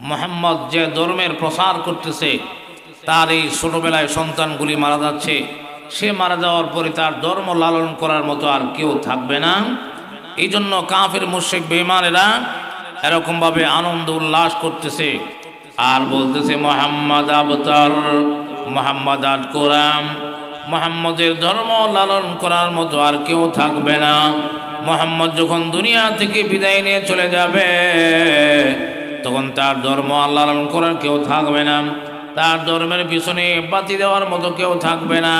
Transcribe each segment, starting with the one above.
মুহাম্মদ যে ধর্মের প্রসার করতেছে তার এই ছোটবেলায় সন্তানগুলি মারা যাচ্ছে, সে মারা যাওয়ার পরে তার ধর্ম লালন করার মতো আর কেউ থাকবে না। এই জন্য কাফির মুশরিক বেঈমানেরা এরকমভাবে আনন্দ উল্লাস করতেছে আর বলতেছে মুহাম্মদ আবতার, মুহাম্মদ আদ কোরআন, মুহাম্মদের ধর্ম লালন করার মতো আর কেউ থাকবে না। মুহাম্মদ যখন দুনিয়া থেকে বিদায় নিয়ে চলে যাবে তখন তার ধর্ম লালন করার কেউ থাকবে না, তার ধর্মের পিছনে বাতি দেওয়ার মতো কেউ থাকবে না।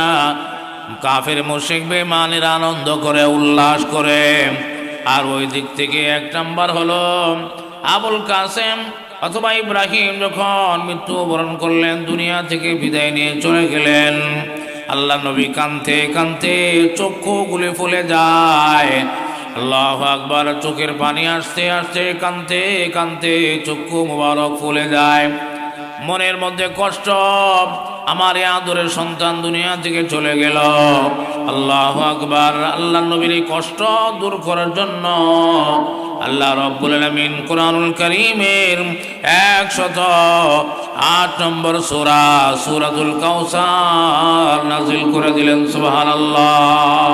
কাফের মুশরিক বেঈমানেরা আনন্দ করে উল্লাস করে। আর ওই দিক থেকে এক নাম্বার হলো আবুল কাসেম অথবা ইব্রাহিম যখন মৃত্যুবরণ করলেন, দুনিয়া থেকে বিদায় নিয়ে চলে গেলেন, আল্লাহ নবী কাঁদতে কাঁদতে চক্ষুগুলি ফুলে যায়। আল্লাহু আকবার, চোখের পানি আসতে আসতে কাঁদতে কাঁদতে চক্ষু মুবারক ফুলে যায়। মনের মধ্যে কষ্ট, আমার এই আদরের সন্তান দুনিয়া থেকে চলে গেল। আল্লাহু আকবার, আল্লাহ নবীর এই কষ্ট দূর করার জন্য আল্লাহ রাব্বুল আলামিন কোরআনুল কারীমের 108 নম্বর সূরা সূরাতুল কাউসার নাযিল করে দিলেন। সুবহানাল্লাহ।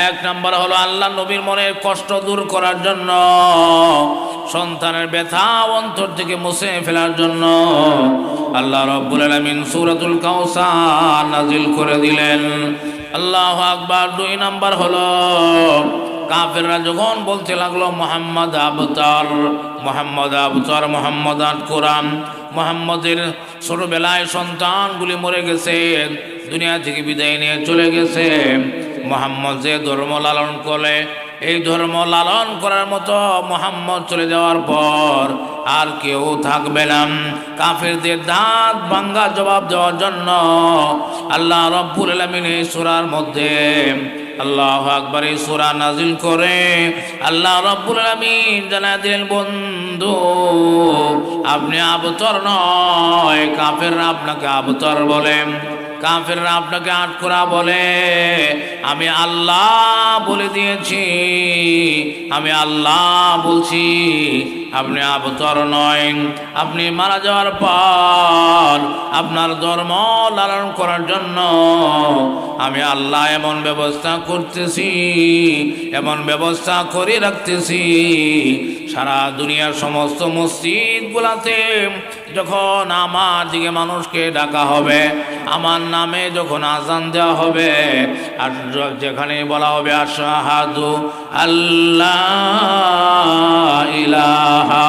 এক নাম্বার হলো আল্লাহ নবীর মনের কষ্ট দূর করার জন্য, সন্তানের ব্যথা অন্তর থেকে মুছে ফেলার জন্য আল্লাহ রাব্বুল আলামিন সূরাতুল কাউসার নাযিল করে দিলেন। আল্লাহু আকবার। দুই নাম্বার হলো কাফেররা যখন বলতে লাগলো মুহাম্মদ আবতার, মুহাম্মদ আবতার, মুহাম্মদ আদ কোরআন, মুহাম্মদের ছোটবেলায় সন্তানগুলি মরে গেছে, দুনিয়া থেকে বিদায় নিয়ে চলে গেছে, মুহাম্মদ যে ধর্ম লালন করে এই ধর্ম লালন করার মতো মুহাম্মদ চলে যাওয়ার পর আর কেউ থাকবে না। কাফেরদের দাঁত ভাঙ্গা জবাব দেওয়ার জন্য আল্লাহ রাব্বুল আলামিন এই সূরার মধ্যে আল্লাহু আকবার এই সূরা নাযিল করে আল্লাহ রাব্বুল আলামিন জানায় দিলেন, বন্ধু আপনি আবতর নয়, কাফেররা আপনাকে আবতর বলে, কাফেররা আপনাকে আটকরা বলে, আমি আল্লাহ বলে দিয়েছি, আমি আল্লাহ বলছি, আপনি আবতর নয়। আপনি মারা যাওয়ার পর আপনার ধর্ম লালন করার জন্য আমি আল্লাহ এমন ব্যবস্থা করতেছি, এমন ব্যবস্থা করে রাখতেছি, সারা দুনিয়ার সমস্ত মসজিদগুলাতে যখন আমার দিকে মানুষকে ডাকা হবে, আমার নামে যখন আযান দেওয়া হবে, আর যেখানে বলা হবে আশহাদু আল্লাহ ইলাহা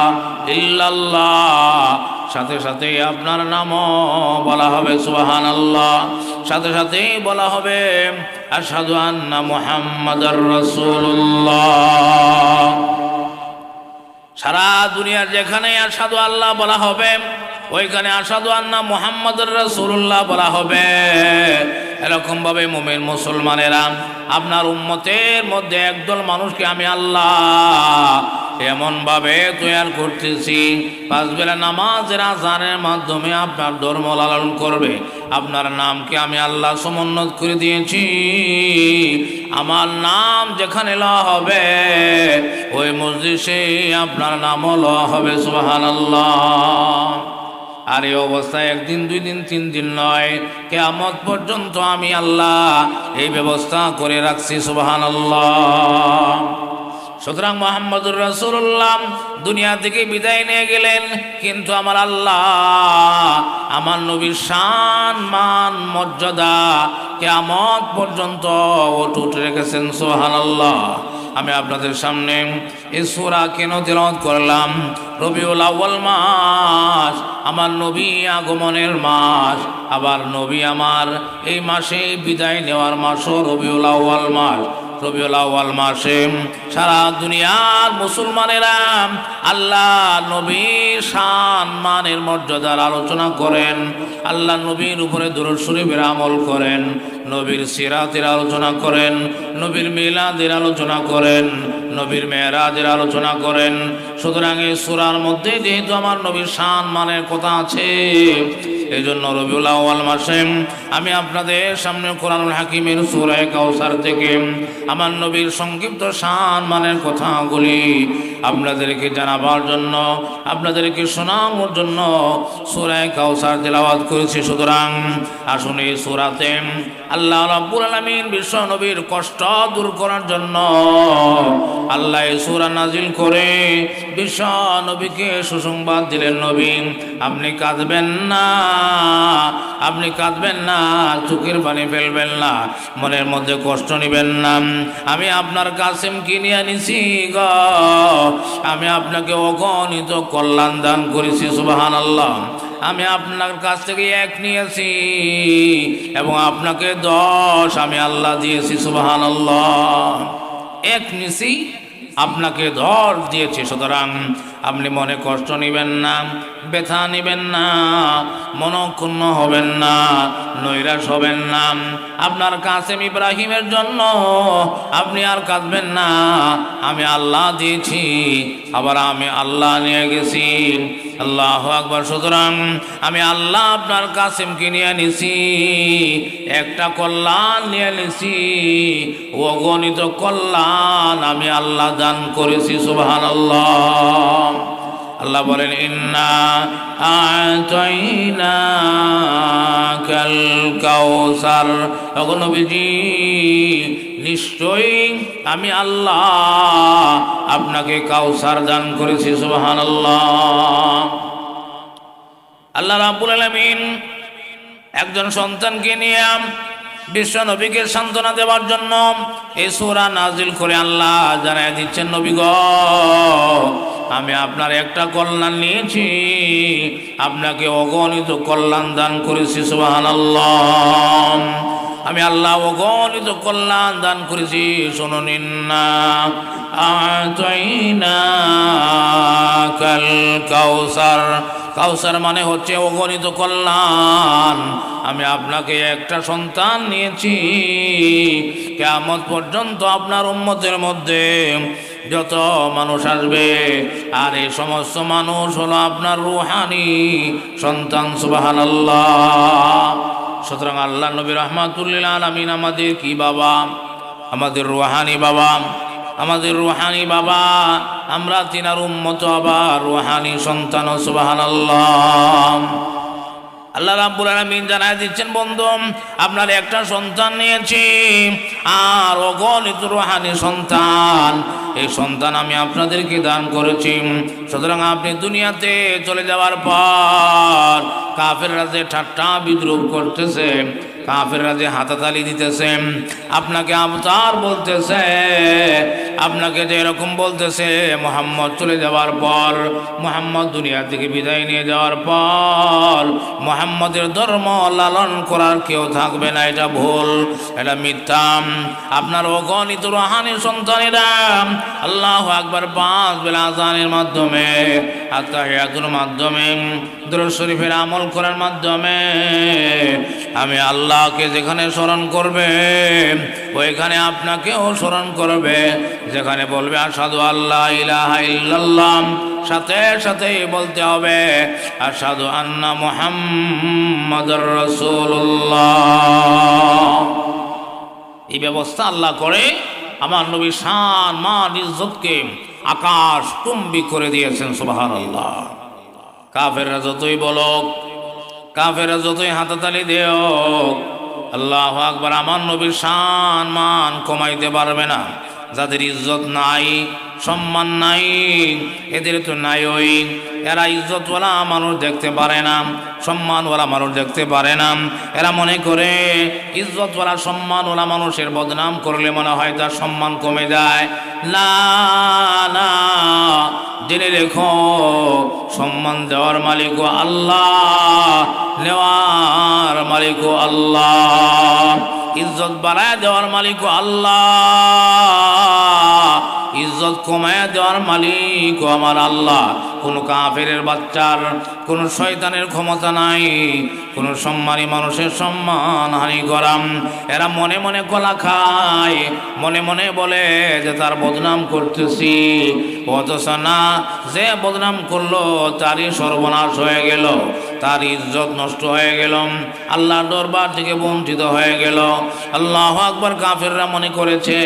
ইল্লাল্লাহ, সাথে সাথে আপনার নামও বলা হবে সুবহানাল্লাহ, সাথে সাথে বলা হবে আশহাদু আন্না মুহাম্মাদার রাসূলুল্লাহ। সারা দুনিয়ার যেখানে আশহাদু আল্লাহ বলা হবে ওইখানে আশহাদু আন্না মুহাম্মাদুর রাসূলুল্লাহ বলা হবে। এরকম ভাবে মুমিন মুসলমানেরা আপনার উম্মতের মধ্যে একদল মানুষকে আমি আল্লাহ এমন ভাবে তৈরি করতেছি, পাঁচ বেলা নামাজের আযানের মাধ্যমে আপনার ধর্ম লালন করবে। আপনার নামকে আমি আল্লাহ সমুন্নত করে দিয়েছি, আমার নাম যেখানে লওয়া হবে ওই মজলিসে আপনার নামও লওয়া হবে। সুবহানাল্লাহ। আর এই অবস্থায় একদিন, দুই দিন, তিন দিন নয়, কিয়ামত পর্যন্ত আমি আল্লাহ এই ব্যবস্থা করে রাখছি। সুবহানাল্লাহ। সুতরাং মুহাম্মদুর রাসূলুল্লাহ দুনিয়া থেকে বিদায় নিয়ে গেলেন, কিন্তু আমার আল্লাহ আমার নবীর শান মান মর্যাদা কিয়ামত পর্যন্ত অটুট রেখেছেন। সুবহানাল্লাহ। আমি আপনাদের সামনে এই সূরা কেন তেলাওয়াত করলাম? রবিউল আউয়াল মাস আমার নবী আগমনের মাস, আবার নবী আমার এই মাসে বিদায় নেওয়ার মাসও রবিউল আউয়াল মাস। রবিউল আউয়াল মাসে সারা দুনিয়ার মুসলমানেরা আল্লাহ নবীর শান মানের মর্যাদার আলোচনা করেন, আল্লাহ নবীর উপরে দুরূদ শরীফের আমল করেন, নবীর সিরাতের আলোচনা করেন, নবীর মিলাদের আলোচনা করেন, নবীর মেরাজের আলোচনা করেন। সুতরাং এই সূরার মধ্যে যেহেতু আমার নবীর শান মানের কথা আছে, এই জন্য রবিউল আউয়াল মাসে আমি আপনাদের সামনে কোরআনুল হাকিমের সূরা কাউসার থেকে আমার নবীর সংক্ষিপ্ত সম্মানের কথাগুলি আপনাদেরকে জানাবার জন্য, আপনাদেরকে শোনানোর জন্য সূরা কাউসার তেলাওয়াত করেছি। সুতরাং আসুন এই সূরাতে আল্লাহ রাব্বুল আলামিন বিশ্ব নবীর কষ্ট দূর করার জন্য আল্লাহ এই সূরা নাজিল করে বিশ্ব নবীকে সুসংবাদ দিলেন, নবী আপনি কাঁদবেন না, আপনি কাঁদবেন না, চোখের পানি ফেলবেন না, মনের মধ্যে কষ্ট নেবেন না। আমি আপনার কাসেমকে নিয়ে আনিছি গ, আমি আপনাকে অগণিত কল্যাণ দান করেছি। সুবহানাল্লাহ। আমি আপনার কাছ থেকে 1 নিয়েছি এবং আপনাকে 10 আমি আল্লাহ দিয়েছি। সুবহানাল্লাহ। 1 নিয়েছি, আপনাকে 10 দিয়েছি। সুতরাং আপনি মনে কষ্ট নেবেন না, ব্যথা নেবেন না, মনক্ষুণ্ণ হবেন না, নৈরাশ হবেন না। আপনার কাসেম ইব্রাহিমের জন্য আপনি আর কাঁদবেন না। আমি আল্লাহ দিয়েছি, আবার আমি আল্লাহ নিয়ে গেছি। আল্লাহু আকবার। সুতরাং আমি আল্লাহ আপনার কাসেমকে নিয়ে নিছি, একটা কল্যাণ নিয়ে নিছি, অগণিত কল্যাণ আমি আল্লাহ দান করেছি। সুবহানাল্লাহ। আল্লাহ বলেন ইন্না আতাইনাকাল কাউসার। ওগো নবীজি, নিশ্চয়ই আমি আল্লাহ আপনাকে কাউসার দান করেছি। সুবহানাল্লাহ। আল্লাহ রাব্বুল আলামিন একজন সন্তানকে নিয়ে বিশ্ব নবীকে সান্ত্বনা দেওয়ার জন্য এই সূরা নাজিল করে আল্লাহ জানায় দিচ্ছেন, নবী গো, আমি আপনার একটা কল্যাণ নিয়েছি, আপনাকে অগণিত কল্যাণ দান করেছি। সুবহানাল্লাহ। আমি আল্লাহ অগণিত কল্যাণ দান করেছি। শুনুন, ইন্না আতাইনাকাল কাউসার। কাউসার মানে হচ্ছে অগণিত কল্যাণ। আমি আপনাকে একটা সন্তান নিয়েছি, কিয়ামত পর্যন্ত আপনার উম্মতের মধ্যে যত মানুষ আসবে, আর এই সমস্ত মানুষ হলো আপনার রূহানি সন্তান। সুবহানাল্লাহ। সুতরাং আল্লাহ নবী রাহমাতুল লিল আলামিন আমাদের কি বাবা? আমাদের রূহানি বাবা, আমাদের রূহানি বাবা। আমরা তিনার উম্মত, আবার রূহানি সন্তান। সুবহানাল্লাহ। আল্লাহ রাব্বুল আলামিন জানায় দিচ্ছেন, বন্ধু আপনার একটা সন্তান নিয়েছি, আর অগণিত রূহানি সন্তান। এই সন্তান আমি আপনাদেরকে দান করেছি। সুতরাং আপনি দুনিয়াতে চলে যাওয়ার পর কাফেররা যে ঠাট্টা বিদ্রুপ করতেছে, কাফেররা যে হাততালি দিতেছে, আপনাকে আবতার বলতেছে, আপনাকে যে এরকম বলতেছে, মুহাম্মদ চলে যাওয়ার পর, মুহাম্মদ দুনিয়া থেকে বিদায় নিয়ে যাওয়ার পর মুহাম্মদের ধর্ম লালন করার কেউ থাকবে না, এটা ভুল, এটা মিথ্যা। আপনার অগণিত রূহানি সন্তানেরা আল্লাহু আকবার 5 বেলা আযানের মাধ্যমে, আত্তাহিয়াতুর মাধ্যমে, দুরূদ শরীফের আমল করার মাধ্যমে আমি আল্লাহকে যেখানে স্মরণ করবে, ওইখানে আপনাকেও স্মরণ করবে। যেখানে বলবে আশহাদু আল্লা ইলাহা ইল্লাল্লাহ, সাথে সাথেই বলতে হবে আশহাদু আন্না মুহাম্মাদুর রাসূলুল্লাহ। এই ব্যবস্থা আল্লাহ করে আমার নবী শান মান ইজ্জতকে আকাশ চুম্বি করে দিয়েছেন। সুবহানাল্লাহ। কাফেররা যতই বলুক, কাফেররা যতই হাততালি দেওক, আল্লাহু আকবার, আমার নবীর শান মান কমাইতে পারবে না। যাদের ইজ্জত নাই, সম্মান নাই, এদের তো নাই। ওই এরা ইজ্জতওয়ালা মানুষ দেখতে পারে না, সম্মানওয়ালা মানুষ দেখতে পারে না। এরা মনে করে ইজ্জতওয়ালা সম্মানওয়ালা মানুষের বদনাম করলে মনে হয় তার সম্মান কমে যায়। না না, জেনে রেখো, সম্মান দেওয়ার মালিক আল্লাহ, নেওয়ার মালিক আল্লাহ, ইজ্জত বাড়ায় দেওয়ার মালিক আল্লাহ, ইজ্জত কমায় দেওয়ার মালিক আমার আল্লাহ। কোন কাফেরের বাচ্চার, কোনো শয়তানের ক্ষমতা নাই কোনো সম্মানী মানুষের সম্মান হানি করাম। এরা মনে মনে কলা খায়, মনে মনে বলে যে তার বদনাম করতেছি, অথচ না, যে বদনাম করলো তারই সর্বনাশ হয়ে গেল, তার ইজ্জত নষ্ট হয়ে গেল, আল্লাহর দরবার থেকে বঞ্চিত হয়ে গেল। আল্লাহু আকবার। কাফেররা মনে করেছে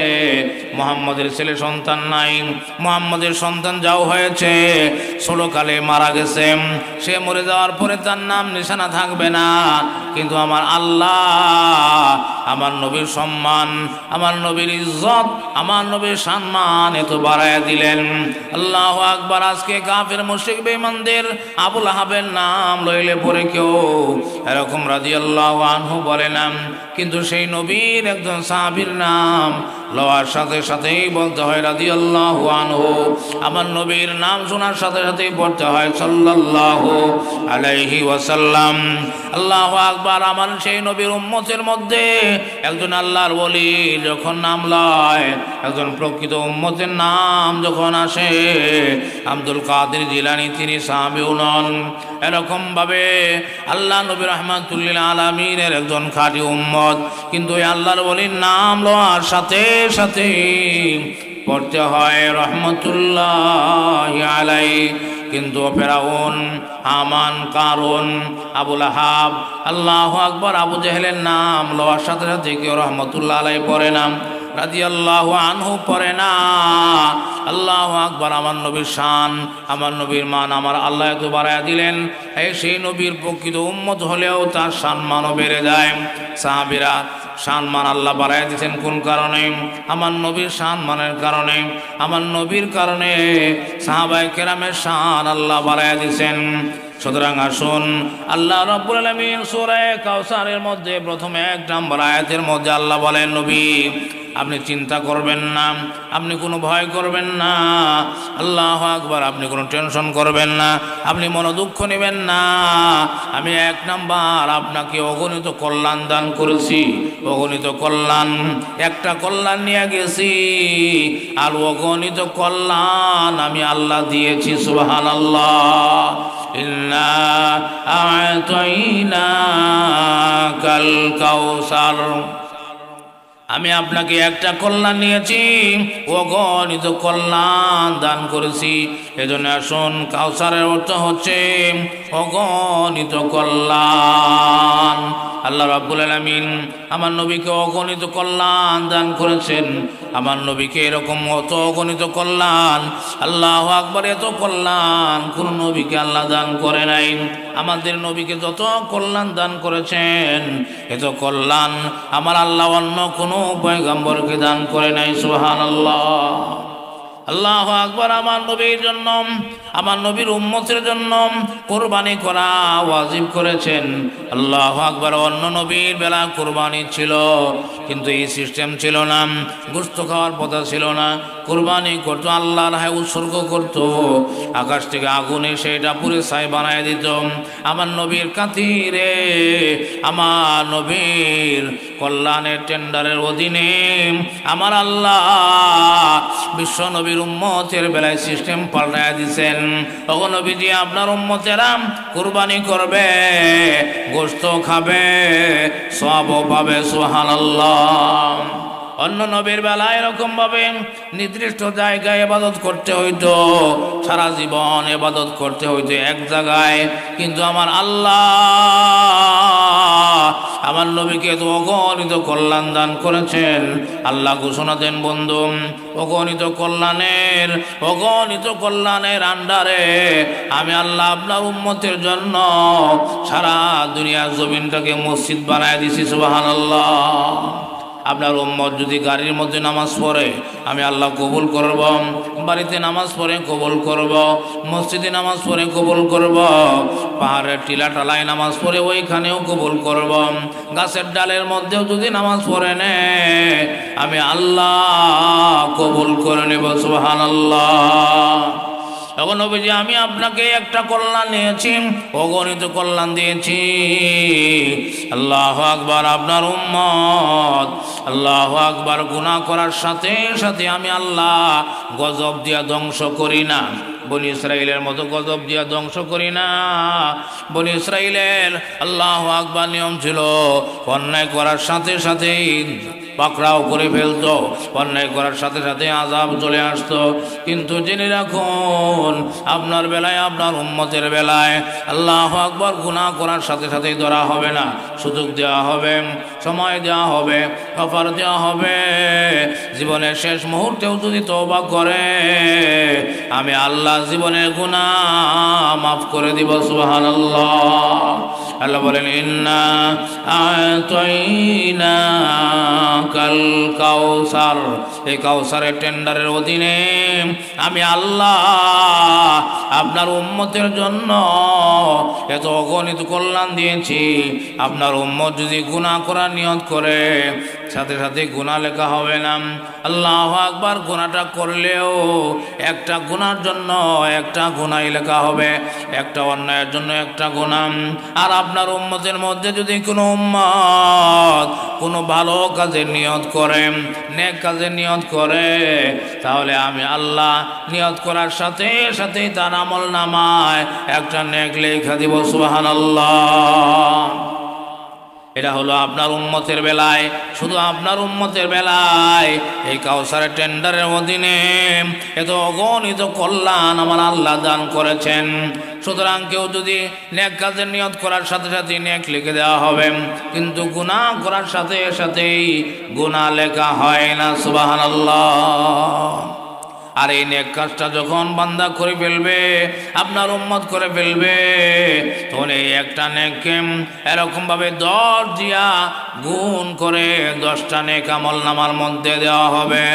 মুহাম্মদের ছেলে সন্তান নাই, মুহাম্মদের সন্তান যাও হয়েছে ছোটকালে মারা গেছে, সে মরে যাওয়ার পরে তার নাম নিশানা থাকবে না। কিন্তু আমার আল্লাহ আমার নবীর সম্মান, আমার নবীর ইজ্জত, আমার নবীর সম্মান এত বাড়ায়া দিলেন। আল্লাহু আকবার। আজকে কাফের মুশরিক বেঈমানদের আবুল আহাবের নাম লইলে পরে কেউ এরকম রাদিয়াল্লাহু আনহু বলে না, কিন্তু সেই নবীর একজন সাহাবীর নাম লওয়ার সাথে সাথেই বলতে হয় রাদিয়াল্লাহু আনহু। আমার নবীর নাম শোনার সাথে সাথেই পড়তে হয় সাল্লাল্লাহু আলাইহি ওয়াসাল্লাম। আল্লাহু আকবার। আমার সেই নবীর উম্মতের মধ্যে একজন আল্লাহর ওলি যখন নাম লয়, একজন প্রকৃত উম্মতের নাম যখন আসে, আব্দুল কাদের জিলানী তিনি সাহাবীও নন। এরকম ভাবে আল্লাহ নবী রাহমাতুল লিল আলামিনের একজন খাঁটি উম্মত, কিন্তু এই আল্লাহর ওলির নাম লওয়ার সাথে সাথে পড়তে হয় রহমতুল্লাহি আলাইহি। কিন্তু ফেরাউন, হামান, কারুন, আবুল আহাব, আল্লাহু আকবার, আবু জেহেলের নাম লওয়ার সাথে সাথে কেউ রহমতুল্লাহ আলাইহি পড়ে না, রাদিয়াল্লাহু আনহু পড়ে না। আল্লাহু আকবার। আমার নবীর শান, আমার নবীর মান আমার আল্লাহ এত বাড়ায়া দিলেন, সেই নবীর প্রকৃত উম্মত হলেও তার সম্মানও বেড়ে যায়। সাহাবীরা সম্মান আল্লাহ বাড়ায় দিয়েছেন কোন কারণে? আমার নবীর সম্মানের কারণে, আমার নবীর কারণে সাহাবায়ে কেরামের শান আল্লাহ বাড়ায় দিয়েছেন। সুতরাং আসুন, আল্লাহ রাব্বুল আলামিন সূরা কাউসারের মধ্যে প্রথমে 1 নম্বর আয়াতের মধ্যে আল্লাহ বলেন, নবী আপনি চিন্তা করবেন না, আপনি কোনো ভয় করবেন না, আল্লাহু আকবার, আপনি কোনো টেনশন করবেন না, আপনি মনোদুঃখ নেবেন না। আমি 1 নাম্বার আপনাকে অগণিত কল্যাণ দান করেছি, অগণিত কল্যাণ, একটা কল্যাণ নিয়ে গেছি, আর অগণিত কল্যাণ আমি আল্লাহ দিয়েছি। সুবহানাল্লাহ। ইন্না আ'তাইনাকাল কাউসার, আমি আপনাকে একটা কল্যাণ নিয়েছি, অগণিত কল্যাণ দান করেছি। এজন্য আসুন, কাউসারের অর্থ হচ্ছে অগণিত কল্যাণ। আল্লাহ রাব্বুল আলামিন আমার নবীকে অগণিত কল্যাণ দান করেছেন। আমার নবীকে এরকম অত অগণিত কল্যাণ, আল্লাহু আকবার, এত কল্যাণ কোন নবীকে আল্লাহ দান করে নাই। আমাদের নবীকে যত কল্যাণ দান করেছেন, এত কল্যাণ আমার আল্লাহ অন্য কোনো পয়গম্বরকে দান করে নাই। সুবহানাল্লাহ। আল্লাহু আকবার। আমার নবীর জন্য, আমার নবীর উম্মতের জন্য কুরবানি করা ওয়াজিব করেছেন। আল্লাহু আকবার। অন্য নবীর বেলা কুরবানি ছিল, কিন্তু এই সিস্টেম ছিল না, গোশত খাওয়ার কথা ছিল না। কুরবানি করতো, আল্লাহর রাহে উৎসর্গ করত, আকাশ থেকে আগুন এসে এটা পুরে ছাই বানায় দিত। আমার নবীর খাতিরে, আমার নবীর কল্যাণের টেন্ডারের অধীনে আমার আল্লাহ বিশ্ব নবীর উম্মতের বেলায় সিস্টেম পাল্টায় দিছেন। ওগো নবীজি, আপনার উম্মতেরা কুরবানি করবে, গোশত খাবে, সওয়াবও পাবে। সুবহানাল্লাহ। অন্য নবীর বেলায় এরকম ভাবে নির্দিষ্ট জায়গায় ইবাদত করতে হইতো, সারা জীবন ইবাদত করতে হইতো এক জায়গায়, কিন্তু আমার আল্লাহ আমার নবীকে তো অগণিত কল্যাণ দান করেছেন। আল্লাহ ঘোষণা দেন, বন্ধু, অগণিত কল্যাণের আন্ডারে আমি আল্লাহ আপনার উম্মতের জন্য সারা দুনিয়ার জমিনটাকে মসজিদ বানায় দিছি। সুবহানাল্লাহ। আপনার উম্মত যদি গাড়ির মধ্যে নামাজ পড়ে, আমি আল্লাহ কবুল করব, বাড়িতে নামাজ পড়ে কবুল করব, মসজিদে নামাজ পড়ে কবুল করব, পাহাড়ের টিলা টালায় নামাজ পড়ে ওইখানেও কবুল করব, গাছের ডালের মধ্যেও যদি নামাজ পড়ে নে, আমি আল্লাহ কবুল করে নেব। সুবহানাল্লাহ। এখন নবীজি, আমি আপনাকে একটা কল্যাণ নিয়েছি, অগণিত কল্যাণ দিয়েছি। আল্লাহু আকবার। আপনার উম্মত, আল্লাহু আকবার, গুনাহ করার সাথে সাথে আমি আল্লাহ গজব দিয়া ধ্বংস করি না, বনি ইসরাইলের মতো গজব দিয়া ধ্বংস করি না। বনি ইসরাইলের আল্লাহু আকবার নিয়ম ছিল অন্যায় করার সাথে সাথেই পাকড়াও করে ফেলতো, অন্যায় করার সাথে সাথে আযাব চলে আসতো। কিন্তু জেনে রাখুন আপনার বেলায়, আপনার উম্মতের বেলায় আল্লাহু আকবার গুনাহ করার সাথে সাথেই ধরা হবে না, সুযোগ দেওয়া হবে, সময় দেওয়া হবে, অফার দেওয়া হবে। জীবনের শেষ মুহূর্তেও যদি তওবা করে আমি আল্লাহ জীবনের গুনাহ মাফ করে দিব। সুবহানাল্লাহ। আল্লাহ বলেন ইন্না আতাইনাকাল কাউসার, এই কাউসারের টেন্ডারের অধীনে আমি আল্লাহ আপনার উম্মতের জন্য এত অগণিত কল্যাণ দিয়েছি। আপনার উম্মত যদি গুনাহ করার নিয়ত করে সাথে সাথে গুনাহ লেখা হবে না। আল্লাহু আকবার গুনাহটা করলেও একটা গুনার জন্য একটা গুনাহ লেখা হবে, একটা অন্যায়ের জন্য একটা গুনাহ। আর আপনার উম্মতের মধ্যে যদি কোনো উম্মত কোনো ভালো কাজের নিয়ত করে, নেক কাজের নিয়ত করে, তাহলে আমি আল্লাহ নিয়ত করার সাথে সাথেই তার আমল নামায় একটা নেক লেখা দিব। সুবহানাল্লাহ। এটা হলো আপনার উম্মতের বেলায়। শুধু আপনার উম্মতের বেলায় এই কাউসারের টেন্ডারের অধীনে এত অগণিত কল্যাণ আমার আল্লাহ দান করেছেন। সুতরাং কেউ যদি নেক কাজের নিয়ত করার সাথে সাথে নেক লিখে দেওয়া হবে, কিন্তু গুনাহ করার সাথে সাথেই গুনাহ লেখা হয় না। সুবহানাল্লাহ। আর এই নেক কাজটা যখন বান্দা করে ফেলবে, আপনার উম্মত করে ফেলবে, তখন এই একটা নেককে এরকমভাবে 10 দিয়া গুণ করে 10টা নেক আমল নামার মধ্যে দেওয়া হবে।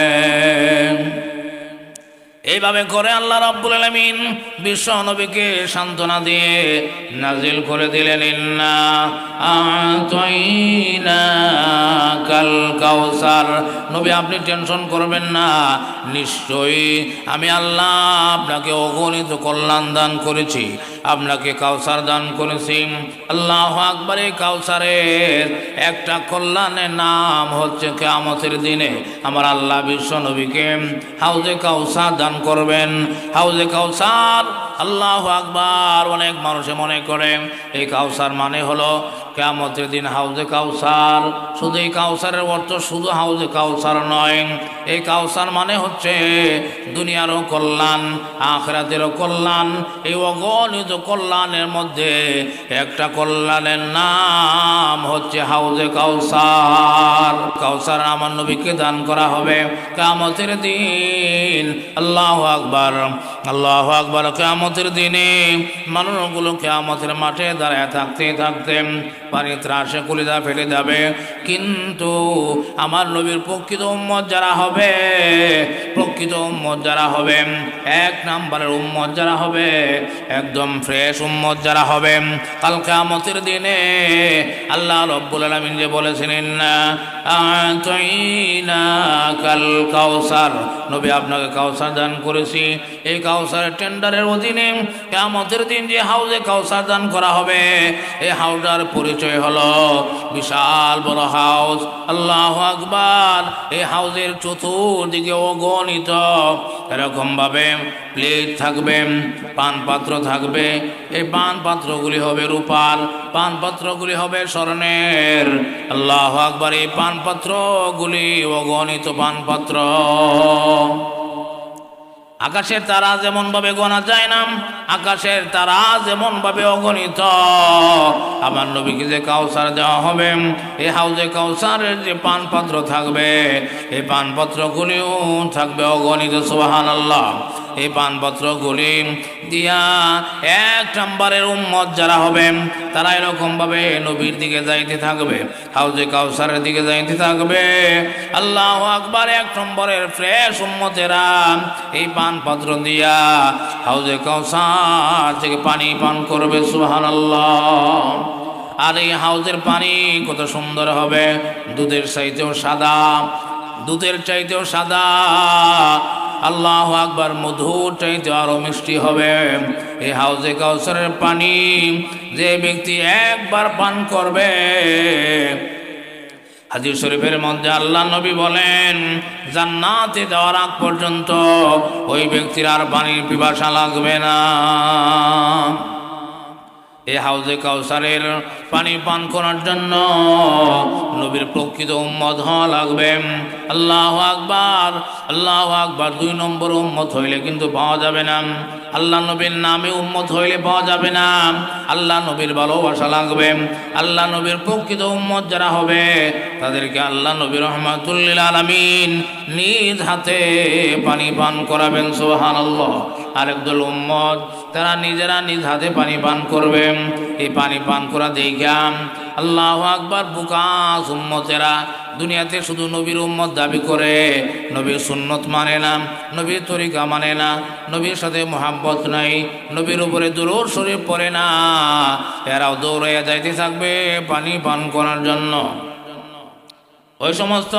এইভাবে করে আল্লাহ রাব্বুল আলামিন বিশ্ব নবীকে সান্ত্বনা দিয়ে নাজিল করে দিলেন ইন্না আতাইনাকাল কাউসার। নবী আপনি টেনশন করবেন না, নিশ্চয়ই আমি আল্লাহ আপনাকে অগণিত কল্যাণ দান করেছি, আপনাকে কাউসার দান করেছি। আল্লাহু আকবার। এই কাউসারের একটা কল্যাণের নাম হচ্ছে কিয়ামতের দিনে আমার আল্লাহ বিশ্ব নবীকে হাউজে কাউসার দান করবেন। হাউজে কাউসার, আল্লাহু আকবার। অনেক মানুষে মনে করে এই কাউসার মানে হলো কিয়ামতের দিন হাউজে কাউসার। শুধু এই কাউসারের অর্থ শুধু হাউজে কাউসার নয়, এই কাউসার মানে হচ্ছে দুনিয়ারও কল্যাণ, আখিরাতেরও কল্যাণ। এই অগণিত কল্যাণের মধ্যে একটা কল্যাণের নাম হচ্ছে হাউজে কাউসার। কাউসার আমার নবীকে দান করা হবে কিয়ামতের দিন। আল্লাহু আকবার, আল্লাহু আকবার। কিয়ামতের দিনে মানুষগুলো কিয়ামতের মাঠে দাঁড়ায় থাকতে থাকতে পানি ত্রাসে কলিজা ফেলে যাবে, কিন্তু আমার নবীর প্রকৃত উম্মত যারা হবে, প্রকৃত উম্মত যারা হবে, 1 নম্বরের উম্মত যারা হবে, একদম ফ্রেশ উম্মত যারা হবে, কাল কিয়ামতের দিনে আল্লাহ রাব্বুল আলামিন যে বলেছেন ইন্না আতাইনাকাল কাউসার, নবী আপনাকে কাউসার দান করেছি। এই কাউসারের টেন্ডারের অধীনে কিয়ামতের দিন যে হাউজে কাউসার দান করা হবে, এই হাউজার পরিচয় হলো বিশাল বড় হাউস। আল্লাহু আকবার। এই হাউজের চতুর্দিকে অগণিত এরকম ভাবে প্লেট থাকবে, পান পাত্র থাকবে। এই পান পাত্রগুলি হবে রূপার, পান পাত্রগুলি হবে স্বর্ণের। আল্লাহু আকবার। এই পান পাত্রগুলি অগণিত পান পাত্র। আকাশের তারা যেমন ভাবে গোনা যায় না, আকাশের তারা যেমন ভাবে অগণিত, আমার নবীকে যে কাউসার দেওয়া হবে, এই হাউজে কাউসারের যে পান পাত্র থাকবে, এই পান পাত্রগুলিও থাকবে অগণিত। সুবহানাল্লাহ। এই পানপত্রগুলি দিয়া 1 নম্বরের উম্মত যারা হবে তারা এরকম ভাবে নবীর দিকে যাইতে থাকবে, হাউজে কাউসারের দিকে যাইতে থাকবে। আল্লাহু আকবার। 1 নম্বরের ফ্রেশ উম্মতেরা এই পানপত্র দিয়া হাউজে কাউসার থেকে পানি পান করবে। সুবহানাল্লাহ। আর এই হাউজের পানি কত সুন্দর হবে, দুধের চাইতেও সাদা, দুধের চাইতেও সাদা। আল্লাহু আকবার। মধুর চাইতে আরো মিষ্টি হবে এই হাউজে কাউসারের পানি। যে ব্যক্তি একবার পান করবে হাদিস শরীফের মধ্যে আল্লাহ নবী বলেন, জান্নাতে যাওয়ার আগ পর্যন্ত ওই ব্যক্তির আর পানির পিপাসা লাগবে না। এই হাউজে কাউসারের পানি পান করার জন্য নবীর প্রকৃত উম্মত হওয়া লাগবে। আল্লাহু আকবার, আল্লাহু আকবার। 2 নম্বর উম্মত হইলে কিন্তু পাওয়া যাবে না। আল্লাহ নবীর নামে উম্মত হইলে পাওয়া যাবে না। আল্লাহ নবীর ভালোবাসা লাগবে। আল্লাহ নবীর প্রকৃত উম্মত যারা হবে তাদেরকে আল্লাহ নবী রাহমাতুল লিল আলামিন নিজ হাতে পানি পান করাবেন। সুবহানাল্লাহ। আরেকদল উম্মত তারা নিজেরা নিজ হাতে পানি পান করবে। এই পানি পান করা দেখা আল্লাহু আকবার বুকাস উম্মতেরা দুনিয়াতে শুধু নবীর উম্মত দাবি করে, নবীর সুন্নত মানে না, নবীর তরিকা মানে না, নবীর সাথে মোহাব্বত নাই, নবীর উপরে দুরূদ শরীফ পড়ে না, এরাও দৌড়াইয়া যাইতে থাকবে পানি পান করার জন্য। ওই সমস্ত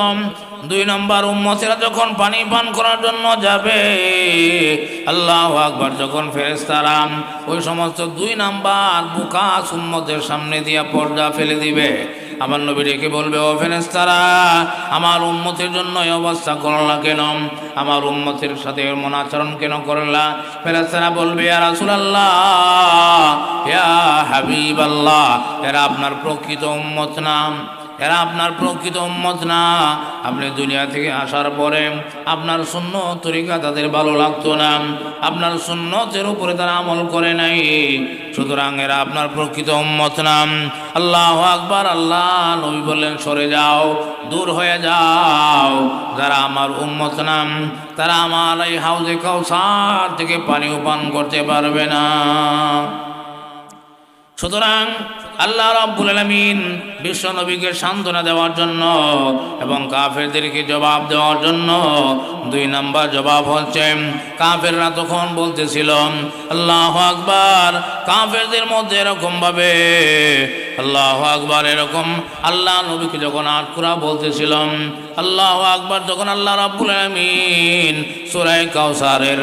2 নম্বর উম্মতেরা যখন পানি পান করার জন্য যাবে, আল্লাহু আকবার, যখন ফেরেশতারা ওই সমস্ত 2 নম্বর বুকাস উম্মতের সামনে দিয়া পর্দা ফেলে দিবে, আমার নবী ডেকে বলবে, ও ফেরেশতারা, আমার উম্মতের জন্য এই অবস্থা করলা কেন? আমার উম্মতের সাথে এমন আচরণ কেন করলা? ফেরেশতারা বলবে, ইয়া রাসূলুল্লাহ, ইয়া হাবিবাল্লাহ, এরা আপনার প্রকৃত উম্মত না, এরা আপনার প্রকৃত উম্মত না। আপনি দুনিয়া থেকে আসার পরে আপনার সুন্নত তরিকা তাদের ভালো লাগতো না, আপনার সুন্নতের উপরে তারা আমল করে নাই, সুতরাং এরা আপনার প্রকৃত উম্মত না। আল্লাহু আকবার। আল্লাহ নবী বললেন, সরে যাও, দূর হয়ে যাও, যারা আমার উম্মত না তারা আমার এই হাউজে কাউসার থেকে পানি পান করতে পারবে না। সুতরাং আল্লাহ রাব্বুল আলামিন বিশ্ব নবীকে সান্ত্বনা দেওয়ার জন্য এবং কাফেরদেরকে জবাব দেওয়ার জন্য 2 নম্বর জবাব হচ্ছে, কাফেররা তখন বলতেছিল আল্লাহু আকবার, কাফেরদের মধ্যে এরকম ভাবে আল্লাহু আকবার, এরকম আল্লাহ নবীকে যখন আটকুরা বলতেছিলাম আল্লাহু আকবার, তখন আল্লাহ রাব্বুল আলামিন সূরা কাউসারের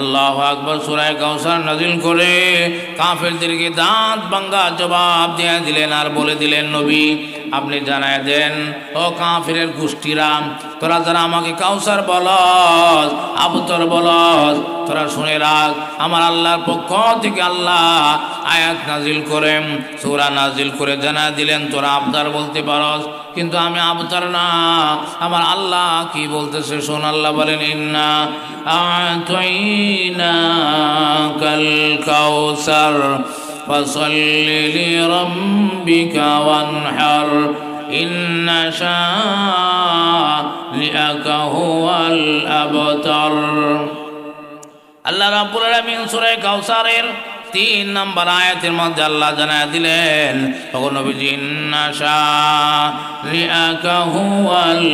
আল্লাহু আকবার সূরা কাউসার নাজিল করে কাফেরদেরকে দাঁত ভাঙা জবাব দিয়ে দিলেন আর বলে দিলেন, নবী আপনি জানায় দেন, ও কাফেরের গোষ্ঠীরা, তোরা যারা আমাকে কাউসার বলস, আবতর বলস, তোরা শুনে রাখ, আমার আল্লাহর পক্ষ থেকে আল্লাহ আয়াত নাজিল করে, সূরা নাজিল করে জানা দিলেন তোরা আবতার বলতে পারস, কিন্তু আমি আবতার না। আমার আল্লাহ কি বলতেছে শোন। আল্লাহ বলেন, ইন্না আ'তাইনাকাল কাউসার ফাসাল্লি লিরাব্বিকা ওয়ানহার ইন্না শানিআকা হুয়াল আবতার। আল্লাহ রাব্বুল আলামিন সূরা কাউসারের 3 নম্বর আয়াতের মধ্যে আল্লাহ জানায় দিলেন, ওগো নবীজি, ইন্না শানিআকা হুয়াল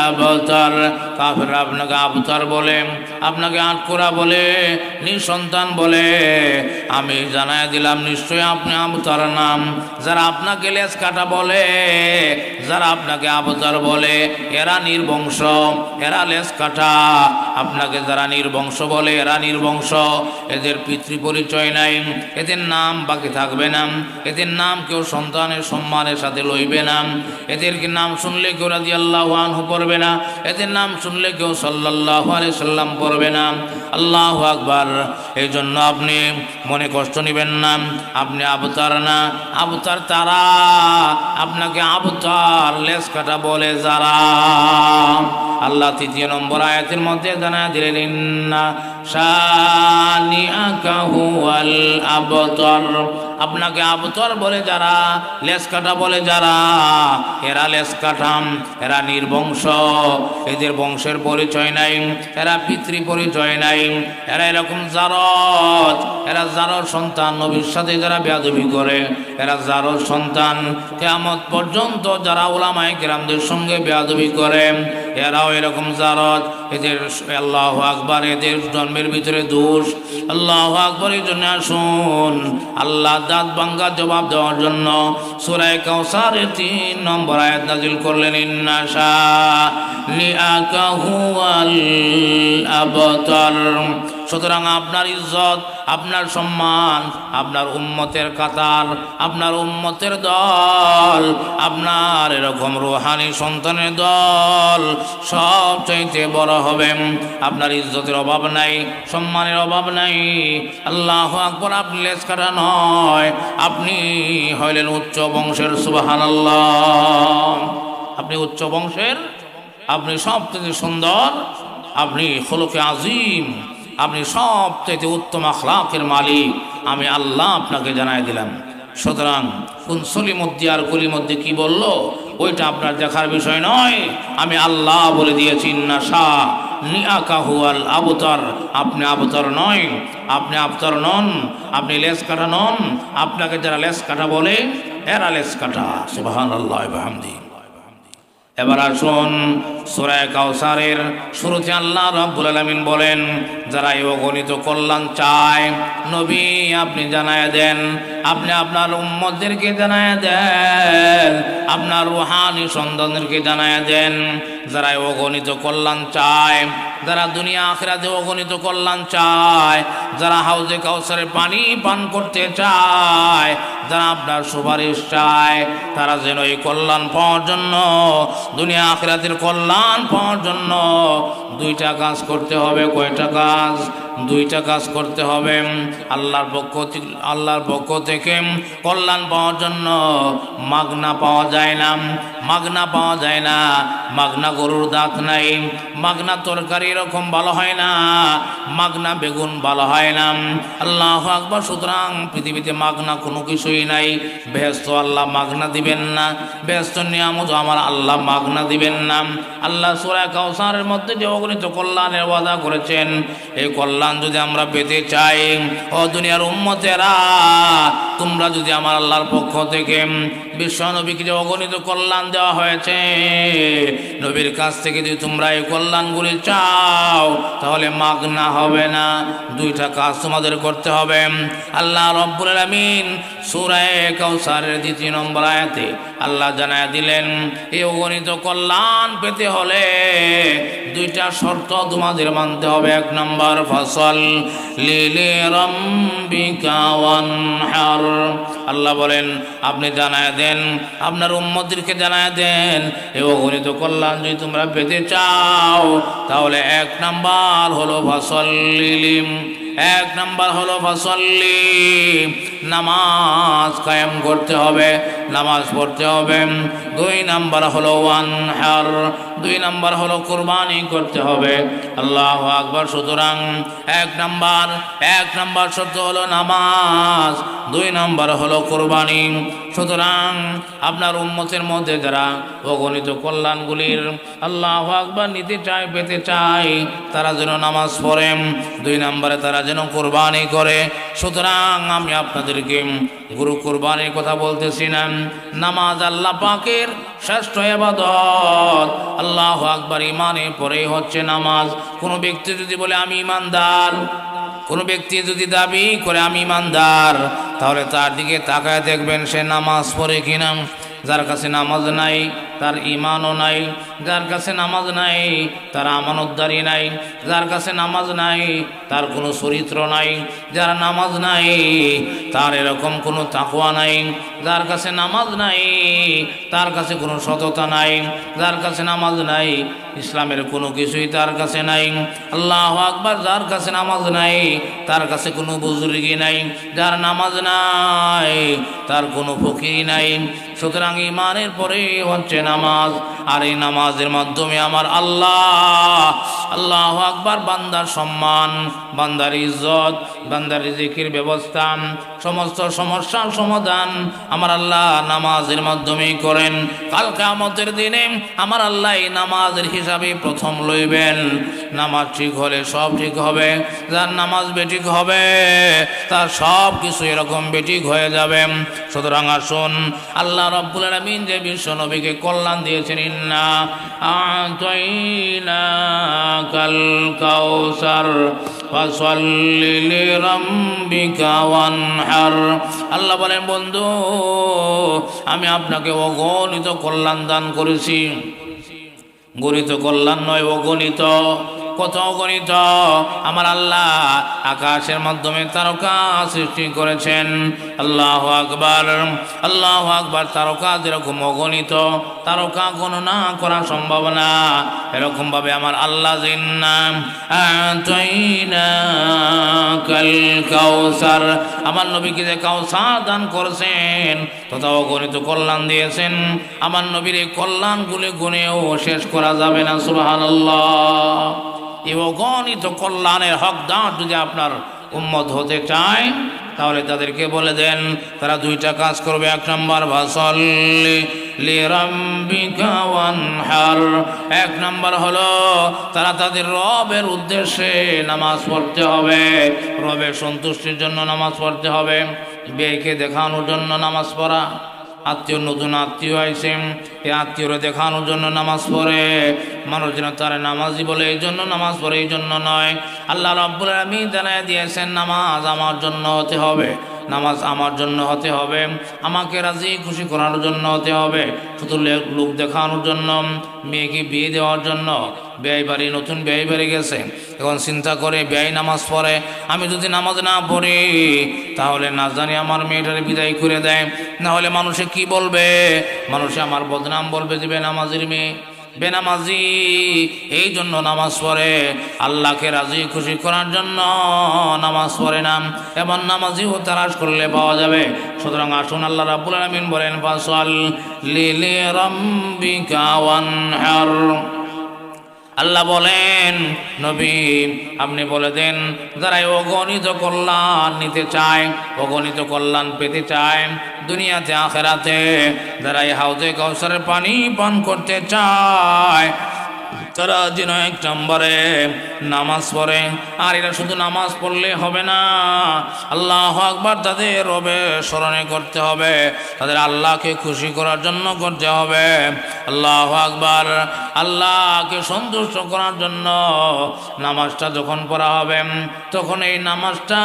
আবতার, কাফেররা আপনাকে আবতার বলে, আপনাকে আটকোরা বলে, নিঃসন্তান বলে, আমি জানায় দিলাম নিশ্চয়ই আপনি আবতার নাম। যারা আপনাকে লেজ কাটা বলে, যারা আপনাকে আবতার বলে, এরা নির্বংশ, এরা লেজ কাটা। আপনাকে যারা নির্বংশ বলে, এরা নির্বংশ, এদের পিতৃ পরিচয় নাই, এদের নাম বাকি থাকবে না, এদের নাম কেউ সন্তানের সম্মানের সাথে লইবে না, এদেরকে নাম শুনলে কেউ রাদিয়াল্লাহু আনহু পড়বে না, এদের নাম শুনলে কেউ সাল্লাল্লাহু আলাইহি সাল্লাম পড়বে না। আল্লাহু আকবার। এই জন্য আপনি মনে কষ্ট নেবেন না, আপনি আবতার না, আবতার তারা, আপনাকে আবতার লেজ কাটা বলে যারা। আল্লাহ 3 নম্বর আয়াতের মধ্যে জানায় দিলেন, ইন্না শানিআকা হুয়াল আবতার, আপনাকে আবতার বলে যারা, লেজ কাটা বলে যারা, এরা লেজ কাটাম, এরা নির্বংশ, এদের বংশের পরিচয় নাই, এরা পিতৃ পরিচয় নাই, এরা এরকম জারদ, এরা জারদ সন্তান। নবীর সাথে যারা বেয়াদবি করে এরা জারদ সন্তান। কিয়ামত পর্যন্ত যারা উলামায়ে কেরামদের সঙ্গে বেয়াদবি করে এরাও এরকম জারদ। এদের আল্লাহু আকবার, এদের জন্মের ভিতরে দোষ। আল্লাহু আকবার। এই জন্য আসুন আল্লাহ দাঁত ভাঙ্গা জবাব দেওয়ার জন্য সূরা কাউসারের 3 নম্বর আয়াত নাজিল করলেন, ইন্না শানিআকা হুয়াল আবতার। সুতরাং আপনার ইজ্জত, আপনার সম্মান, আপনার উম্মতের কাতার, আপনার উম্মতের দল, আপনার এরকম রুহানি সন্তানের দল সবচাইতে বড় হবে। আপনার ইজ্জতের অভাব নাই, সম্মানের অভাব নাই। আল্লাহু আকবার। আপনি লেজ কাটা নয়, আপনি হইলেন উচ্চ বংশের। সুবহানাল্লাহ। আপনি উচ্চ বংশের, আপনি সবচেয়ে সুন্দর, আপনি খুলুকে আজিম, আপনি সবচেয়ে উত্তম আখলাকের মালিক। আমি আল্লাহ আপনাকে জানাই দিলাম। সুতরাং কোন সলিমদ্দি আর কলিমদ্দি কি বলল ওইটা আপনার দেখার বিষয় নয়। আমি আল্লাহ বলে দিয়েছি ইন্না শাহ নিয়াকাহু আল আবতার। আপনি আবতার নয়, আপনি আবতার নন, আপনি লেজ কাটা নন। আপনাকে যারা লেজ কাটা বলে এরা লেজ কাটা। সুবহানাল্লাহ ওয়া বিহামদিহি। এবার আসুন সূরা কাউসারের শুরুতে আল্লাহ রাব্বুল আলামিন বলেন, যারা এই অগণিত কল্যাণ চায় নবী আপনি জানায় দেন, আপনি আপনার উম্মতদেরকে জানায় দেন, আপনার রুহানি সন্তানদেরকে জানায় দেন, যারা এই অগণিত কল্যাণ চায়, যারা দুনিয়া আখিরাতে অগণিত কল্যাণ চায়, যারা হাউজে কাউসারের পানি পান করতে চায়, যারা আপনার সুপারিশ চায়, তারা যেন এই কল্যাণ পাওয়ার জন্য, দুনিয়া আখিরাতের কল্যাণ পাওয়ার জন্য দুইটা কাজ করতে হবে। কয়টা কাজ? দুইটা কাজ করতে হবে। আল্লাহর পক্ষ থেকে কল্যাণ পাওয়ার জন্য মাগনা পাওয়া যায় না, মাগনা পাওয়া যায় না। মাগনা গরুর দাঁত নাই, মাগনা তরকারি এরকম ভালো হয় না, মাগনা বেগুন ভালো হয় না। আল্লাহু আকবার। সুতরাং পৃথিবীতে মাগনা কোনো কিছুই নাই। বেহেশত আল্লাহ মাগনা দিবেন না, বেহেশত নিয়ামত আমার আল্লাহ মাগনা দিবেন না। আল্লাহ সূরা কাউসারের মধ্যে যে অগণিত কল্যাণের ওয়াদা করেছেন, এই কল্যাণ যদি আমরা পেতে চাই, ও দুনিয়ার উম্মতেরা, তোমরা যদি আমার আল্লাহর পক্ষ থেকে বিশ্ব নবীকে যে অগণিত কল্যাণ দেওয়া হয়েছে, নবীর কাছ থেকে যদি তোমরা এই কল্যাণগুলি চাও, তাহলে মাগনা হবে না। দুইটা কাজ তোমাদের করতে হবে। আল্লাহ রাব্বুল আলামিন সূরা কাউসারের 2 নম্বর আয়াতে আল্লাহ জানায় দিলেন, এই অগণিত কল্যাণ পেতে হলে দুইটা শর্ত তোমাদের মানতে হবে। 1 নম্বর, ফসল লিলি রাব্বিকা ওয়ানহার। আল্লাহ বলেন আপনি জানায় দেন, আপনার উম্মতদেরকে জানায় দেন, এই অগণিত কল্যাণ যদি তোমরা পেতে চাও, তাহলে 1 নম্বর হলো ফসল লিলিম, 1 নম্বর হলো ফসল্লি, নামাজ কায়েম করতে হবে, নামাজ পড়তে হবে। 2 নম্বর হলো ওয়ানহার, 2 নম্বর হলো কুরবানি করতে হবে। আল্লাহু আকবার। সুতরাং 1 নম্বর শর্ত হলো নামাজ, 2 নম্বর হলো কুরবানি। সুতরাং আপনার উম্মতের মধ্যে যারা অগণিত কল্যাণগুলির আল্লাহু আকবার নিতে চায়, পেতে চায়, তারা যেন নামাজ পড়ে, 2 নম্বরে তারা যেন কুরবানি করে। সুতরাং আমি আপনাদেরকে গুরু কুরবানির কথা বলতেছি না। নামাজ আল্লাহ পাকের শ্রেষ্ঠ ইবাদত। আল্লাহু আকবার। ইমানের পরেই হচ্ছে নামাজ। কোনো ব্যক্তি যদি বলে আমি ইমানদার, কোনো ব্যক্তি যদি দাবি করে আমি ইমানদার, তাহলে তার দিকে তাকায় দেখবেন সে নামাজ পড়ে কিনা। যার কাছে নামাজ নাই তার ইমানও নাই, যার কাছে নামাজ নাই তার আমানতদারি নাই, যার কাছে নামাজ নাই তার কোনো চরিত্র নাই, যার নামাজ নাই তার এরকম কোনো তাকওয়া নাই, যার কাছে নামাজ নাই তার কাছে কোনো সততা নাই, যার কাছে নামাজ নাই ইসলামের কোনো কিছুই তার কাছে নাই। আল্লাহু আকবার। যার কাছে নামাজ নাই তার কাছে কোনো বুজুর্গি নাই, যার নামাজ নাই তার কোনো ফকির নাই। সুতরাং ইমানের পরে হচ্ছে নামাজ। আর এই নামাজের মাধ্যমে আমার আল্লাহু আকবার, বান্দার সম্মান, বান্দার ইজ্জত, বান্দার রিজিকের ব্যবস্থা, সমস্ত সমস্যার সমাধান আমার আল্লাহ নামাজের মাধ্যমেই করেন। কাল কিয়ামতের দিনে আমার আল্লাহ এই নামাজের হিসাবে প্রথম লইবেন। নামাজ ঠিক হলে সব ঠিক হবে, যার নামাজ বেঠিক হবে তার সব কিছু এরকম বেঠিক হয়ে যাবে। সুতরাং আসুন, আল্লাহ রাব্বুল আলামিন যে বিশ্ব নবীকে কল্যাণ দিয়েছেন, ইন্না আ'তাইনাকাল কাউসার ফাসাল্লি লিরাব্বিকা ওয়ানহার। আল্লাহ বলেন, বন্ধু আমি আপনাকে অগণিত কল্যাণ দান করেছি। গণিত কল্যাণ নয়, অগণিত। কত অগণিত। আমার আল্লাহ আকাশের মাধ্যমে তারকা সৃষ্টি করেছেন। আল্লাহু আকবার, আল্লাহু আকবার। তারকা যেরকম অগণিত, তারকা গণনা করা সম্ভব না, এরকম ভাবে আমার আল্লাহ জিন্না আতাইনাকাল কাউসার, আমার নবীকে যে কাউসার দান করেছেন তথা অগণিত কল্যাণ দিয়েছেন। আমার নবীর এই কল্যাণগুলি গুণেও শেষ করা যাবে না। সুবহানাল্লাহ। এই অগণিত কল্যাণের হকদার যদি আপনার উম্মত হতে চায় তাহলে তাদেরকে বলে দেন তারা দুইটা কাজ করবে। এক নম্বর, ফাসাল্লি লিরাব্বিকা ওয়ানহার। এক নম্বর হলো তারা তাদের রবের উদ্দেশ্যে নামাজ পড়তে হবে, রবের সন্তুষ্টির জন্য নামাজ পড়তে হবে। বিয়েকে দেখানোর জন্য নামাজ পড়া, আত্মীয় নতুন আত্মীয় আইসেন, এই আত্মীয়রা দেখানোর জন্য নামাজ পড়ে, মানুষ যেন তারা নামাজি বলে এই জন্য নামাজ পড়ে, এই জন্য নয়। আল্লাহ রাব্বুল আলামিন জানায় দিয়েছেন নামাজ আমার জন্য হতে হবে, নামাজ আমার জন্য হতে হবে, আমাকে রাজি খুশি করার জন্য হতে হবে। শুধু লোক দেখানোর জন্য, মেয়েকে বিয়ে দেওয়ার জন্য। ব্যয় বাড়ি, নতুন ব্যয় বেড়ে গেছে, এখন চিন্তা করে ব্যয় নামাজ পড়ে, আমি যদি নামাজ না পড়ি তাহলে না জানি আমার মেয়েটারে বিদায় করে দেয়, না হলে মানুষে কি বলবে, মানুষে আমার বদনাম বলবে যে বেনামাজির মেয়ে, বেনামাজি। এই জন্য নামাজ পড়ে, আল্লাহকে রাজি খুশি করার জন্য নামাজ পড়ে না। এমন নামাজিও তালাশ করলে পাওয়া যাবে। সুতরাং আসুন, আল্লাহ রাব্বুল আলামিন বলেন ফাসাল্লি লিরাব্বিকা ওয়ানহার। আল্লাহ বলেন নবী আপনি বলে দেন যারা অগণিত কল্যাণ নিতে চায়, অগণিত কল্যাণ পেতে চায় দুনিয়াতে আখেরাতে, যারা এই হাউজে কাউসারের পানি পান করতে চায় তারা যেন এক নম্বরে নামাজ পড়ে। আর এরা শুধু নামাজ পড়লে হবে না, আল্লাহু আকবার, তাদের রবে স্মরণে করতে হবে, তাদের আল্লাহকে খুশি করার জন্য করতে হবে। আল্লাহু আকবার, আল্লাহকে সন্তুষ্ট করার জন্য নামাজটা যখন পড়া হবে তখন এই নামাজটা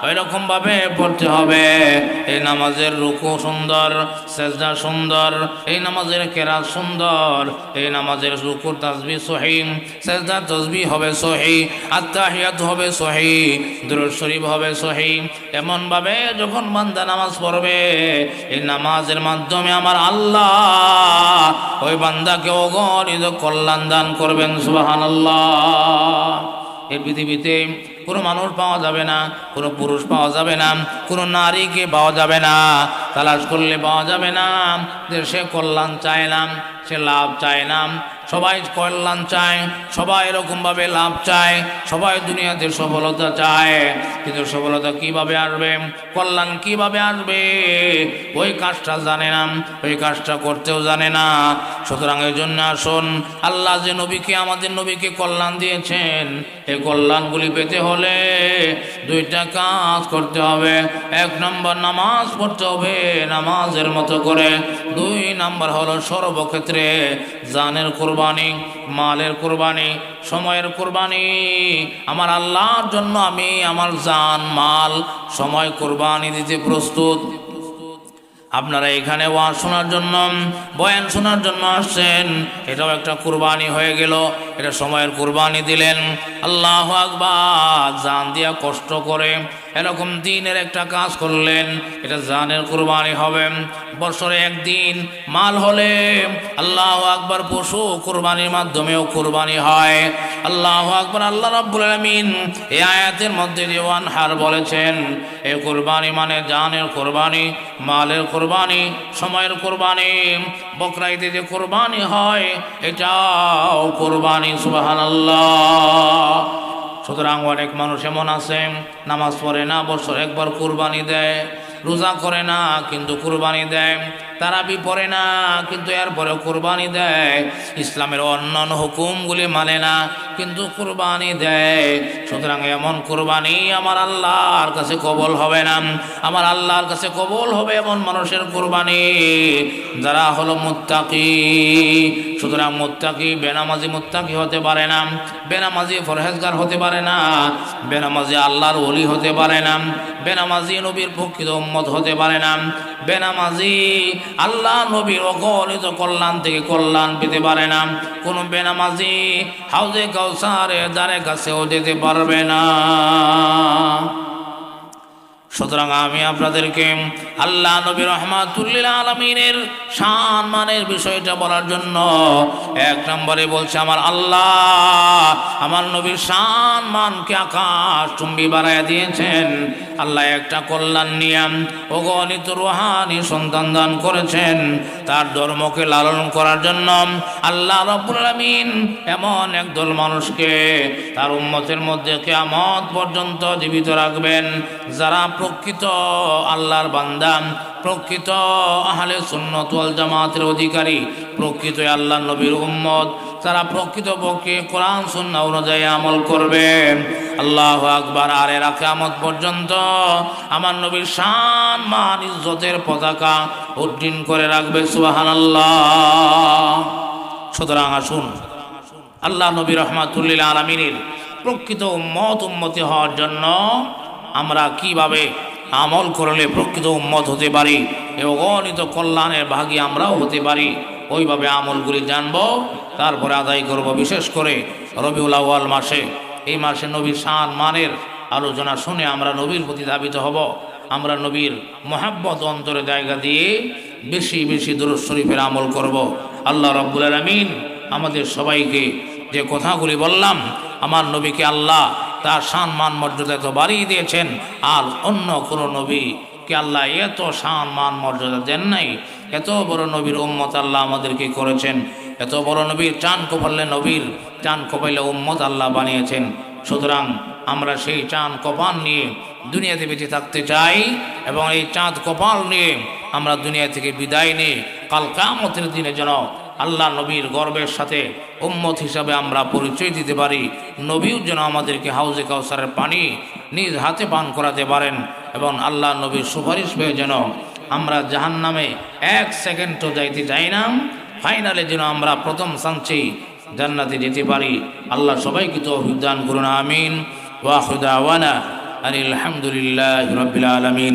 ওইরকমভাবে পড়তে হবে। এই নামাজের রুকু সুন্দর, সেজদা সুন্দর, এই নামাজের কেরাত সুন্দর, এই নামাজের রুকুর তাসবিহ সহিহ, সেজদা তাসবিহ হবে সহিহ, আত্তাহিয়াত হবে সহিহ, দুরূদ শরীফ হবে সহিহ। এমন ভাবে যখন বান্দা নামাজ পড়বে এই নামাজের মাধ্যমে আমার আল্লাহ ওই বান্দাকে অগণিত কল্যাণ দান করবেন। সুবহানাল্লাহ। এই পৃথিবীতে কোনো মানুষ পাওয়া যাবে না, কোনো পুরুষ পাওয়া যাবে না, কোনো নারীকে পাওয়া যাবে না, তালাশ করলে পাওয়া যাবে না যে সে কল্যাণ চায় না, সে লাভ চায় না। সবাই কল্যাণ চায়, সবাই এরকমভাবে লাভ চায়, সবাই দুনিয়াতে সফলতা চায়, কিন্তু সফলতা কিভাবে আসবে, কল্যাণ কিভাবে আসবে ওই কাজটা জানে না, ওই কাজটা করতেও জানে না। সুতরাং এই জন্য আসুন, আল্লাহ যে নবীকে, আমাদের নবীকে কল্যাণ দিয়েছেন, এই কল্যাণগুলি পেতে হলে দুইটা কাজ করতে হবে। এক নম্বর নামাজ পড়তে হবে নামাজের মতো করে। দুই নম্বর হলো সর্বক্ষেত্রে জানের কুরবানি, মালের কুরবানি, সময়ের কুরবানি। আমার আল্লাহর জন্য আমি আমার জান, মাল, সময় কুরবানি দিতে প্রস্তুত। আপনারা এখানে ওয়াজ শোনার জন্য, বয়ান শোনার জন্য আসছেন, এটাও একটা কুরবানি হয়ে গেল, এটা সময়ের কুরবানি দিলেন। আল্লাহু আকবার। জান দিয়া কষ্ট করে এরকম দিনের একটা কাজ করলেন, এটা জানের কুরবানি হবে। বছরে একদিন মাল হলে আল্লাহু আকবার, পশু কুরবানির মাধ্যমেও কুরবানি হয়। আল্লাহু আকবার। আল্লাহ রাব্বুল আলামিন এই আয়াতের মধ্যে যে ওয়ানহার বলেছেন, এই কুরবানি মানে জানের কুরবানি, মালের কুরবানি, সময়ের কুরবানি। বকরা ঈদে যে কুরবানি হয় এটাও কুরবানি। সুবহানাল্লাহ। সুতরাং অনেক মানুষ এমন আছে নামাজ পড়ে না, বছর একবার কুরবানি দেয়, রোজা করে না কিন্তু কুরবানি দেয়, তারাবি পড়ে না কিন্তু এরপরে কুরবানি দেয়, ইসলামের অন্যান্য হুকুমগুলি মানে না কিন্তু কুরবানি দেয়। সুতরাং এমন কুরবানি আমার আল্লাহর কাছে কবুল হবে না। আমার আল্লাহর কাছে কবুল হবে এমন মানুষের কুরবানি যারা হলো মুত্তাকি। সুতরাং মুত্তাকি, বেনামাজি মুত্তাকি হতে পারে না, বেনামাজি পরহেজগার হতে পারে না, বেনামাজি আল্লাহর ওলি হতে পারে না, বেনামাজি নবীর প্রকৃত উম্মত হতে পারে না, বেনামাজি আল্লাহ নবীর অগণিত কল্যাণ থেকে কল্যাণ পেতে পারে না। কোনো বেনামাজি হাউজে কাউসারের দ্বারে কাছেও যেতে পারবে না। সুতরাং আমি আপনাদেরকে আল্লাহ নবী রাহমাতুল লিল আলামিনের সম্মানের বিষয়টা বলার জন্য এক নম্বরে বলছে, আমার আল্লাহ আমার নবীর সম্মানকে আকাশ চুম্বি বাড়াইয়া দিয়েছেন। আল্লাহ একটা কল্যাণ নিয়ে অগণিত রুহানি সন্তান দান করেছেন। তার ধর্মকে লালন করার জন্য আল্লাহ রাব্বুল আলামিন এমন একদল মানুষকে তার উম্মতের মধ্যে কিয়ামত পর্যন্ত জীবিত রাখবেন, যারা প্রকৃত আল্লাহর বান্দা, প্রকৃত আহলে সুন্নাত ওয়াল জামাতের অধিকারী, প্রকৃত আল্লাহর নবীর উম্মত, তারা প্রকৃতপক্ষে কোরআন সুন্নাহ অনুযায়ী আমল করবে। আল্লাহু আকবার। আর এরা কিয়ামত পর্যন্ত আমার নবীর শান মান ইজ্জতের পতাকা উড্ডীন করে রাখবে। সুবহানাল্লাহ। সুতরাং আসুন আল্লাহ নবী রাহমাতুল লিল আলামিনের প্রকৃত উম্মতি হওয়ার জন্য আমরা কিভাবে আমল করলে প্রকৃত উম্মত হতে পারি, এ অগণিত কল্যাণের ভাগী আমরাও হতে পারি, ওইভাবে আমলগুলি জানব, তারপরে আদায় করব। বিশেষ করে রবিউল আউয়াল মাসে, এই মাসে নবীর শান মানের আলোচনা শুনে আমরা নবীর প্রতি ধাবিত হব। আমরা নবীর মহাব্বত অন্তরে জায়গা দিয়ে বেশি বেশি দুরূদ শরীফের আমল করব। আল্লাহ রাব্বুল আলামিন আমাদের সবাইকে যে কথাগুলি বললাম, আমার নবীকে আল্লাহ তার শান মান মর্যাদা এত বাড়িয়ে দিয়েছেন, আর অন্য কোনো নবীকে আল্লাহ এত শান মান মর্যাদা দেন নাই। এত বড় নবীর উম্মত আল্লাহ আমাদেরকে করেছেন, এত বড় নবীর চাঁদ কপালে নবীর চাঁদ কপালে উম্মত আল্লাহ বানিয়েছেন। সুতরাং আমরা সেই চাঁদ কপাল নিয়ে দুনিয়াতে বেঁচে থাকতে চাই, এবং এই চাঁদ কপাল নিয়ে আমরা দুনিয়া থেকে বিদায় নিয়ে কাল কিয়ামতের দিনে যেন আল্লাহ নবীর গর্বের সাথে উম্মত হিসাবে আমরা পরিচয় দিতে পারি। নবীও যেন আমাদেরকে হাউজে কাউসারের পানি নিজ হাতে পান করাতে পারেন, এবং আল্লাহ নবীর সুপারিশ পেয়ে যেন আমরা জাহান্নামে এক সেকেন্ডও যাইতে চাই না, ফাইনালে যেন আমরা প্রথম চান্সেই জান্নাতে যেতে পারি। আল্লাহ সবাইকে তৌফিক দান করুন। আমিন। ওয়া আখিরু দাওয়ানা আলহামদুলিল্লাহি রাব্বিল আলামিন।